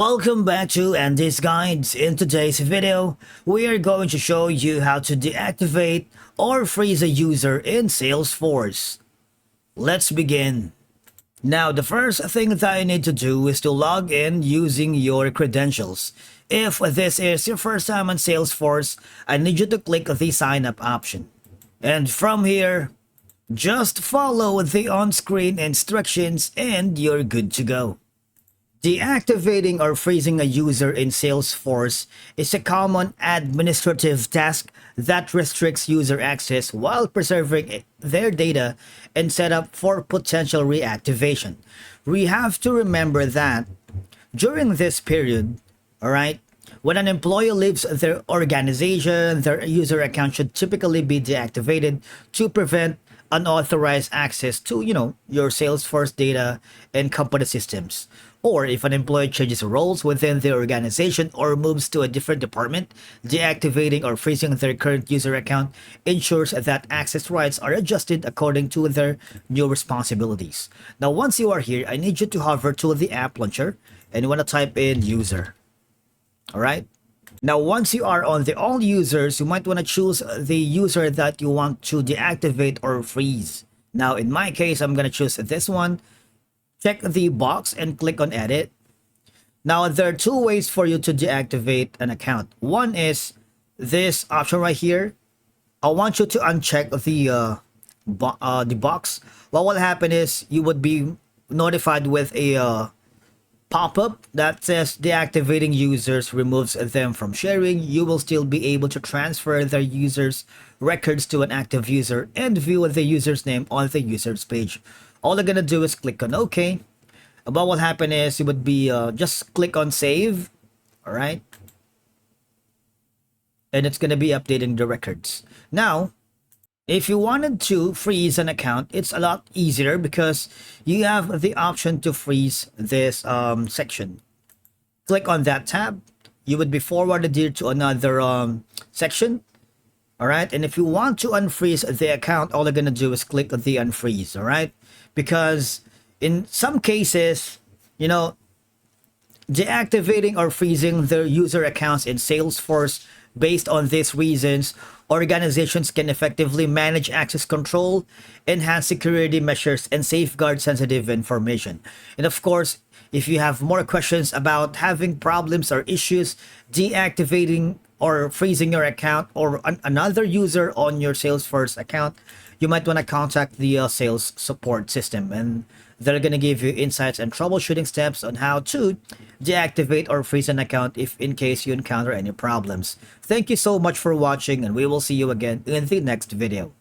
Welcome back to Andy's Guides. In today's video, we are going to show you how to deactivate or freeze a user in Salesforce. Let's begin. Now, the first thing that you need to do is to log in using your credentials. If this is your first time on Salesforce, I need you to click the sign up option. And from here, just follow the on-screen instructions and you're good to go. Deactivating or freezing a user in Salesforce is a common administrative task that restricts user access while preserving their data and set up for potential reactivation. We have to remember that during this period, alright, when an employee leaves their organization, their user account should typically be deactivated to prevent unauthorized access to, your Salesforce data and company systems. Or if an employee changes roles within the organization or moves to a different department, deactivating or freezing their current user account ensures that access rights are adjusted according to their new responsibilities. Now, once you are here, I need you to hover to the app launcher and you want to type in user. All right. Now, once you are on the all users, you might want to choose the user that you want to deactivate or freeze. Now, in my case, I'm going to choose this one. Check the box and click on edit. Now, there are two ways for you to deactivate an account. One is this option right here. I want you to uncheck the box. What will happen is you would be notified with a pop-up that says deactivating users removes them from sharing. You will still be able to transfer their users records to an active user and view the user's name on the users page. All you're gonna do is click on OK. And what will happen is you would be just click on save. All right, and it's gonna be updating the records. Now, if you wanted to freeze an account, it's a lot easier because you have the option to freeze this section. Click on that tab. You would be forwarded here to another section. All right. And if you want to unfreeze the account, all you're going to do is click on the unfreeze. All right. Because in some cases, deactivating or freezing the user accounts in Salesforce based on these reasons, organizations can effectively manage access control, enhance security measures, and safeguard sensitive information. And of course, if you have more questions about having problems or issues deactivating or freezing your account or another user on your Salesforce account, you might want to contact the sales support system, and they're going to give you insights and troubleshooting steps on how to deactivate or freeze an account if in case you encounter any problems. Thank you so much for watching, and we will see you again in the next video.